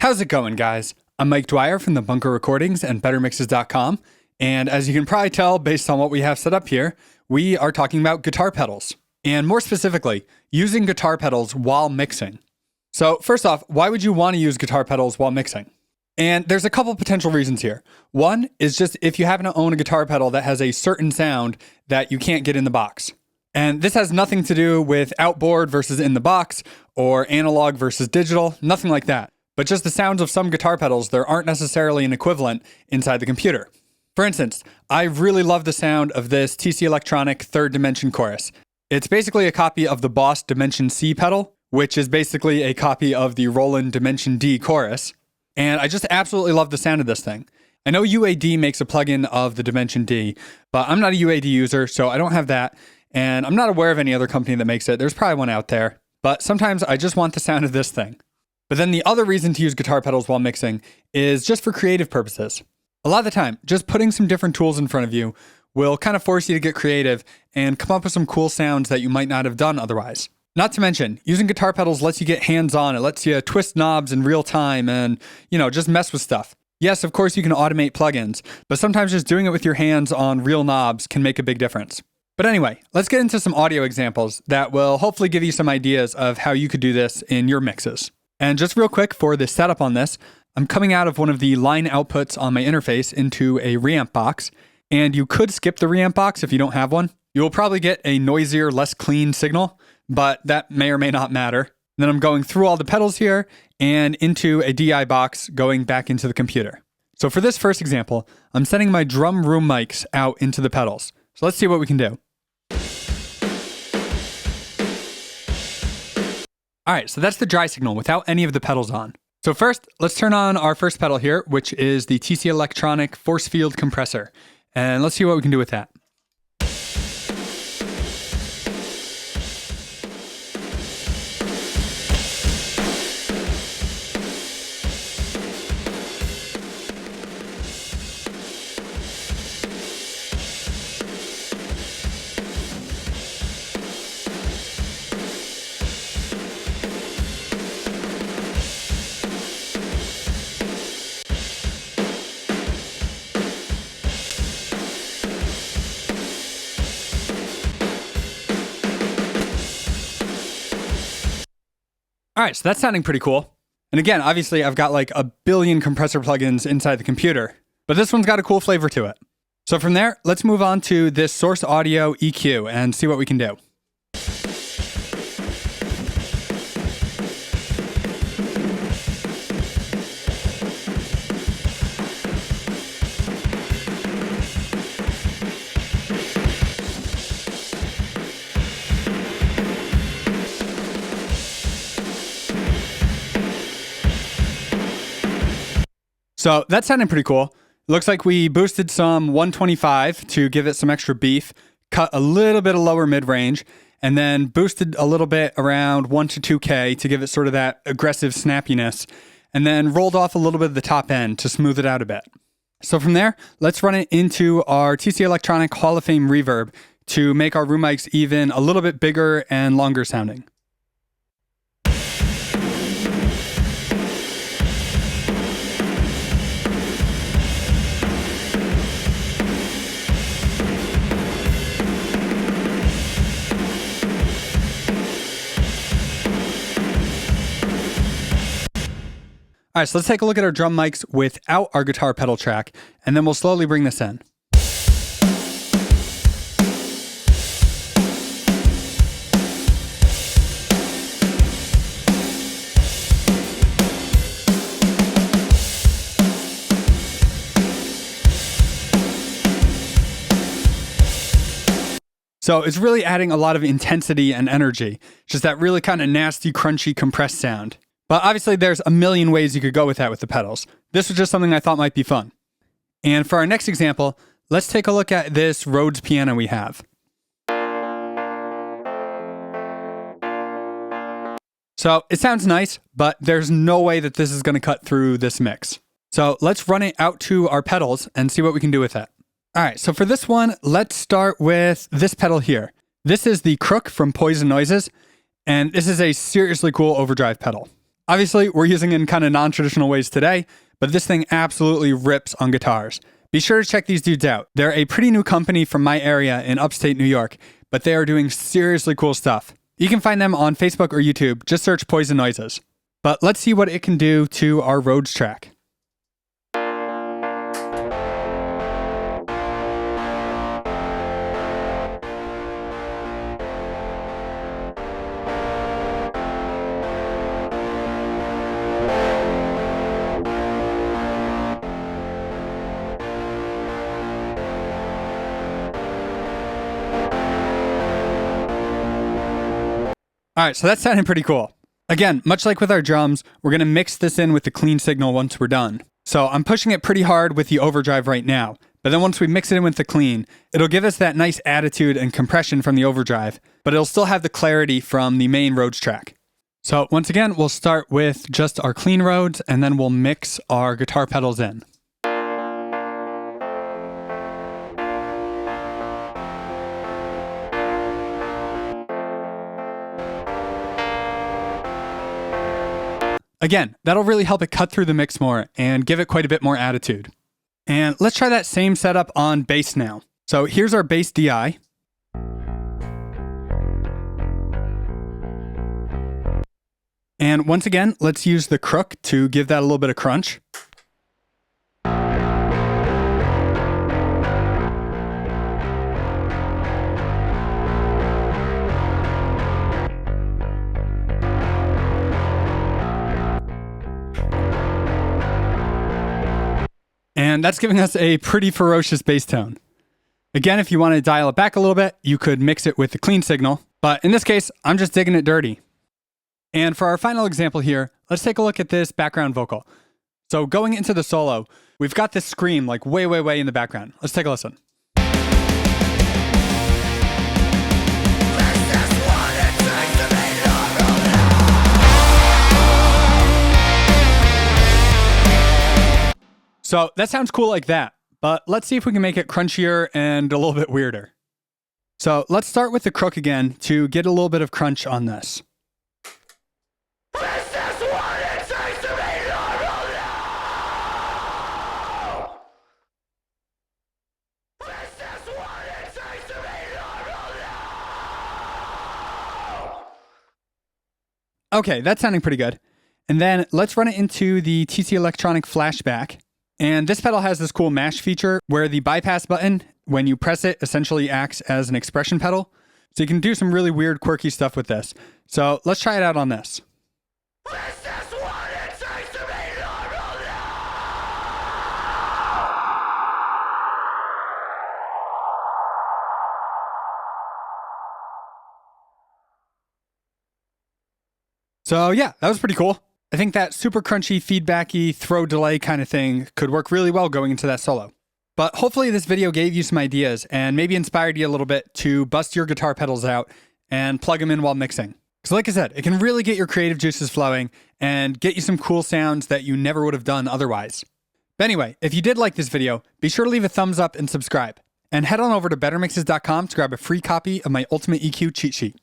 How's it going, guys? I'm Mike Dwyer from the Bunker Recordings and BetterMixes.com, and as you can probably tell based on what we have set up here, we are talking about guitar pedals, and more specifically, using guitar pedals while mixing. So first off, why would you want to use guitar pedals while mixing? And there's a couple potential reasons here. One is just if you happen to own a guitar pedal that has a certain sound that you can't get in the box. And this has nothing to do with outboard versus in the box or analog versus digital, nothing like that. But just the sounds of some guitar pedals, there aren't necessarily an equivalent inside the computer. For instance, I really love the sound of this TC Electronic Third Dimension chorus. It's basically a copy of the Boss Dimension C pedal, which is basically a copy of the Roland Dimension D chorus. And I just absolutely love the sound of this thing. I know UAD makes a plugin of the Dimension D, but I'm not a UAD user, so I don't have that. And I'm not aware of any other company that makes it. There's probably one out there. But sometimes I just want the sound of this thing. But then the other reason to use guitar pedals while mixing is just for creative purposes. A lot of the time, just putting some different tools in front of you will kind of force you to get creative and come up with some cool sounds that you might not have done otherwise. Not to mention, using guitar pedals lets you get hands-on. It lets you twist knobs in real time and, just mess with stuff. Yes, of course you can automate plugins, but sometimes just doing it with your hands on real knobs can make a big difference. But anyway, let's get into some audio examples that will hopefully give you some ideas of how you could do this in your mixes. And just real quick for the setup on this, I'm coming out of one of the line outputs on my interface into a reamp box, and you could skip the reamp box if you don't have one. You will probably get a noisier, less clean signal, but that may or may not matter. And then I'm going through all the pedals here and into a DI box going back into the computer. So for this first example, I'm sending my drum room mics out into the pedals. So let's see what we can do. All right, so that's the dry signal without any of the pedals on. So first, let's turn on our first pedal here, which is the TC Electronic Force Field Compressor. And let's see what we can do with that. All right, so that's sounding pretty cool. And again, obviously I've got like a billion compressor plugins inside the computer, but this one's got a cool flavor to it. So from there, let's move on to this source audio EQ and see what we can do. So that sounded pretty cool. Looks like we boosted some 125 to give it some extra beef, cut a little bit of lower mid-range, and then boosted a little bit around 1 to 2K to give it sort of that aggressive snappiness, and then rolled off a little bit of the top end to smooth it out a bit. So from there, let's run it into our TC Electronic Hall of Fame reverb to make our room mics even a little bit bigger and longer sounding. All right, so let's take a look at our drum mics without our guitar pedal track, and then we'll slowly bring this in. So it's really adding a lot of intensity and energy, just that really kind of nasty, crunchy, compressed sound. But obviously there's a million ways you could go with that with the pedals. This was just something I thought might be fun. And for our next example, let's take a look at this Rhodes piano we have. So it sounds nice, but there's no way that this is going to cut through this mix. So let's run it out to our pedals and see what we can do with it. All right, so for this one, let's start with this pedal here. This is the Crook from Poison Noises, and this is a seriously cool overdrive pedal. Obviously, we're using it in kind of non-traditional ways today, but this thing absolutely rips on guitars. Be sure to check these dudes out. They're a pretty new company from my area in upstate New York, but they are doing seriously cool stuff. You can find them on Facebook or YouTube. Just search Poison Noises. But let's see what it can do to our Rhodes track. All right, so that's sounding pretty cool. Again, much like with our drums, we're going to mix this in with the clean signal once we're done. So I'm pushing it pretty hard with the overdrive right now, but then once we mix it in with the clean, it'll give us that nice attitude and compression from the overdrive, but it'll still have the clarity from the main Rhodes track. So once again, we'll start with just our clean Rhodes, and then we'll mix our guitar pedals in. Again, that'll really help it cut through the mix more and give it quite a bit more attitude. And let's try that same setup on bass now. So here's our bass DI. And once again, let's use the crook to give that a little bit of crunch. And that's giving us a pretty ferocious bass tone. Again, if you want to dial it back a little bit, you could mix it with the clean signal. But in this case, I'm just digging it dirty. And for our final example here, let's take a look at this background vocal. So going into the solo, we've got this scream like way, way, way in the background. Let's take a listen. So that sounds cool like that, but let's see if we can make it crunchier and a little bit weirder. So let's start with the crook again to get a little bit of crunch on this. Okay, that's sounding pretty good. And then let's run it into the TC Electronic Flashback. And this pedal has this cool mash feature where the bypass button, when you press it, essentially acts as an expression pedal. So you can do some really weird, quirky stuff with this. So let's try it out on this. So yeah, that was pretty cool. I think that super crunchy, feedbacky, throw delay kind of thing could work really well going into that solo. But hopefully this video gave you some ideas and maybe inspired you a little bit to bust your guitar pedals out and plug them in while mixing. Because like I said, it can really get your creative juices flowing and get you some cool sounds that you never would have done otherwise. But anyway, if you did like this video, be sure to leave a thumbs up and subscribe. And head on over to bettermixes.com to grab a free copy of my Ultimate EQ cheat sheet.